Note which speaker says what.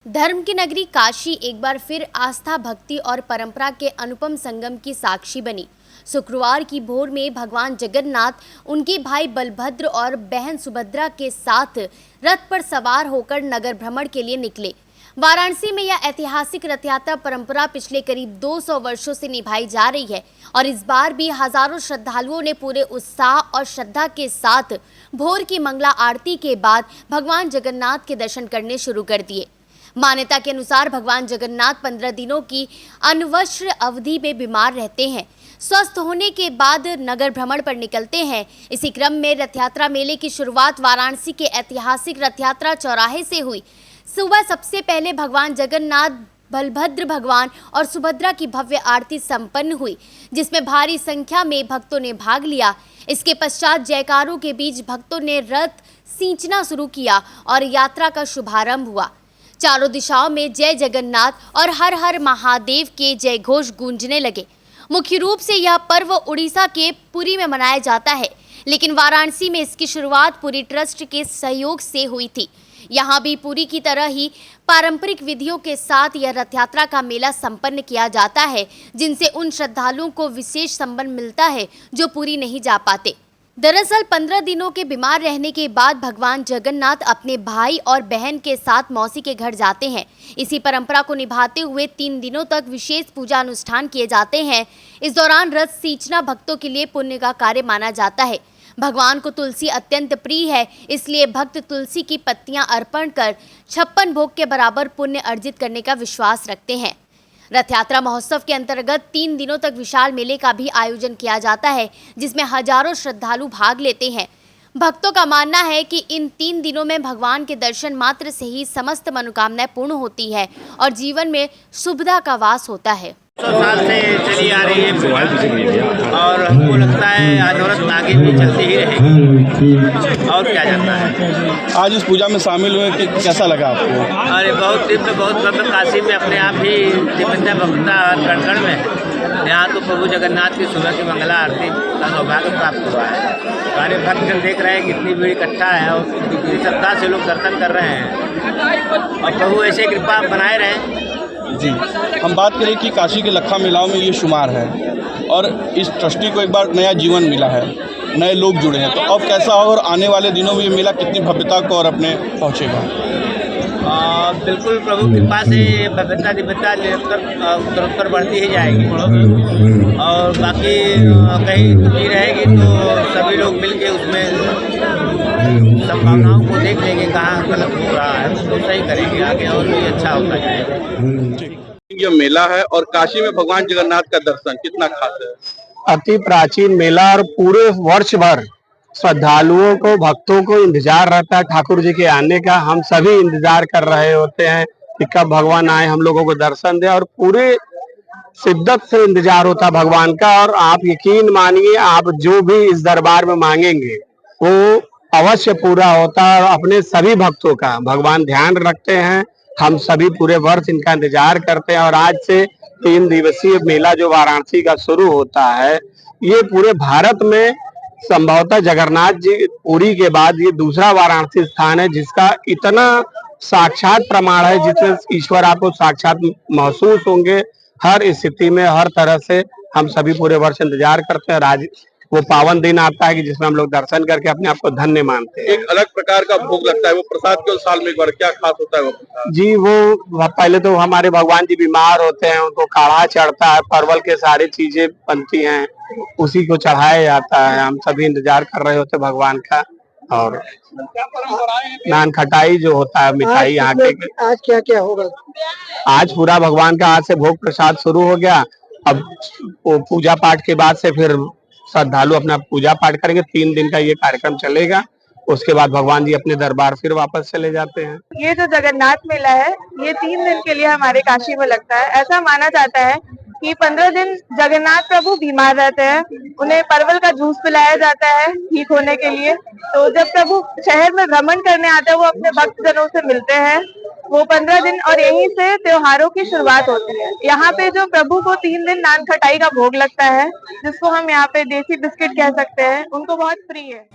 Speaker 1: धर्म की नगरी काशी एक बार फिर आस्था, भक्ति और परंपरा के अनुपम संगम की साक्षी बनी। शुक्रवार की भोर में भगवान जगन्नाथ उनके भाई बलभद्र और बहन सुभद्रा के साथ रथ पर सवार होकर नगर भ्रमण के लिए निकले। वाराणसी में यह ऐतिहासिक रथ यात्रा परंपरा पिछले करीब 200 वर्षों से निभाई जा रही है और इस बार भी हजारों श्रद्धालुओं ने पूरे उत्साह और श्रद्धा के साथ भोर की मंगला आरती के बाद भगवान जगन्नाथ के दर्शन करने शुरू कर दिए। मान्यता के अनुसार भगवान जगन्नाथ 15 दिनों की अनवश्र अवधि में बीमार रहते हैं। स्वस्थ होने के बाद नगर भ्रमण पर निकलते हैं। इसी क्रम में रथ यात्रा मेले की शुरुआत वाराणसी के ऐतिहासिक रथ यात्रा चौराहे से हुई। सुबह सबसे पहले भगवान जगन्नाथ, बलभद्र भगवान और सुभद्रा की भव्य आरती संपन्न हुई, जिसमें भारी संख्या में भक्तों ने भाग लिया। इसके पश्चात जयकारों के बीच भक्तों ने रथ खींचना शुरू किया और यात्रा का शुभारंभ हुआ। चारों दिशाओं में जय जगन्नाथ और हर हर महादेव के जय घोष गूंजने लगे। मुख्य रूप से यह पर्व उड़ीसा के पुरी में मनाया जाता है, लेकिन वाराणसी में इसकी शुरुआत पुरी ट्रस्ट के सहयोग से हुई थी। यहाँ भी पुरी की तरह ही पारंपरिक विधियों के साथ यह रथ यात्रा का मेला संपन्न किया जाता है, जिनसे उन श्रद्धालुओं को विशेष संबंध मिलता है जो पुरी नहीं जा पाते। दरअसल 15 दिनों के बीमार रहने के बाद भगवान जगन्नाथ अपने भाई और बहन के साथ मौसी के घर जाते हैं। इसी परंपरा को निभाते हुए 3 दिनों तक विशेष पूजा अनुष्ठान किए जाते हैं। इस दौरान रथ खींचना भक्तों के लिए पुण्य का कार्य माना जाता है। भगवान को तुलसी अत्यंत प्रिय है, इसलिए भक्त तुलसी की पत्तियां अर्पण कर 56 भोग के बराबर पुण्य अर्जित करने का विश्वास रखते हैं। रथ यात्रा महोत्सव के अंतर्गत 3 दिनों तक विशाल मेले का भी आयोजन किया जाता है, जिसमें हजारों श्रद्धालु भाग लेते हैं। भक्तों का मानना है कि इन 3 दिनों में भगवान के दर्शन मात्र से ही समस्त मनोकामनाएं पूर्ण होती है और जीवन में शुभता का वास होता है।
Speaker 2: 100 साल से चली आ रही है पूजा और हमको लगता है अनवरत आगे भी चलती ही रहेगी। और क्या जाता है।
Speaker 3: आज इस पूजा में शामिल हुए कि कैसा लगा आपको?
Speaker 2: अरे बहुत दिव्य, बहुत भव्य। काशी में अपने आप ही दिव्यता भक्ता कण में यहाँ तो प्रभु जगन्नाथ की सुबह की मंगला आरती का सौभाग्य प्राप्त हुआ है। सारे भक्तजन देख रहे हैं कितनी भीड़ इकट्ठा है और कितनी श्रद्धा से लोग दर्शन कर रहे हैं और प्रभु ऐसे कृपा बनाए रहें।
Speaker 3: जी, हम बात करें कि काशी के लखा मेलाओं में ये शुमार है और इस ट्रस्टी को एक बार नया जीवन मिला है, नए लोग जुड़े हैं, तो अब कैसा हो और आने वाले दिनों में ये मेला कितनी भव्यता को और अपने पहुँचेगा?
Speaker 2: बिल्कुल प्रभु कृपा से भव्यता दिव्यता उत्तर बढ़ती ही जाएगी और बाकी कहीं त्रुटि रहेगी तो सभी लोग मिलके उसमें संभावनाओं को देख लेंगे, कहाँ गलत हो रहा है उसको सही करेंगे आगे और भी अच्छा होता जाएगा।
Speaker 3: ये मेला है और काशी में भगवान जगन्नाथ का दर्शन कितना खास है?
Speaker 4: अति प्राचीन मेला और पूरे वर्ष भर श्रद्धालुओं को, भक्तों को इंतजार रहता है ठाकुर जी के आने का। हम सभी इंतजार कर रहे होते हैं कि कब भगवान आए, हम लोगों को दर्शन दे और पूरे शिद्दत से इंतजार होता है भगवान का। और आप यकीन मानिए, आप जो भी इस दरबार में मांगेंगे वो अवश्य पूरा होता है। और अपने सभी भक्तों का भगवान ध्यान रखते हैं। हम सभी पूरे वर्ष इनका इंतजार करते हैं और आज से 3 दिवसीय मेला जो वाराणसी का शुरू होता है, ये पूरे भारत में संभवतः जगन्नाथ जी पुरी के बाद ये दूसरा वाराणसी स्थान है जिसका इतना साक्षात प्रमाण है, जिसमें ईश्वर आपको साक्षात महसूस होंगे हर स्थिति में, हर तरह से। हम सभी पूरे वर्ष इंतजार करते हैं। आज वो पावन दिन आता है कि जिसमें हम लोग दर्शन करके अपने आप को धन्य मानते हैं।
Speaker 3: एक अलग प्रकार का भोग लगता है, वो प्रसाद के साल में एक बार क्या खास होता है वो प्रसाद?
Speaker 4: जी, वो पहले तो हमारे भगवान जी बीमार होते हैं, उनको काढ़ा चढ़ता है, परवल के सारी चीजें बनती हैं, उसी को चढ़ाया जाता है। हम सभी इंतजार कर रहे होते भगवान का। और नान खटाई जो होता है, मिठाई यहाँ के।
Speaker 5: आज क्या क्या होगा?
Speaker 4: आज पूरा भगवान का आज से भोग प्रसाद शुरू हो गया। अब पूजा पाठ के बाद से फिर श्रद्धालु अपना पूजा पाठ करेंगे। 3 दिन का ये कार्यक्रम चलेगा, उसके बाद भगवान जी अपने दरबार फिर वापस चले जाते हैं।
Speaker 5: ये जो जगन्नाथ मेला है ये 3 दिन के लिए हमारे काशी में लगता है। ऐसा माना जाता है कि 15 दिन जगन्नाथ प्रभु बीमार रहते हैं, उन्हें परवल का जूस पिलाया जाता है ठीक होने के लिए। तो जब प्रभु शहर में भ्रमण करने आते हैं वो अपने भक्तजनों से मिलते हैं। वो 15 दिन और यहीं से त्योहारों की शुरुआत होती है। यहाँ पे जो प्रभु को 3 दिन नान खटाई का भोग लगता है, जिसको हम यहाँ पे देसी बिस्किट कह सकते हैं, उनको बहुत प्रिय है।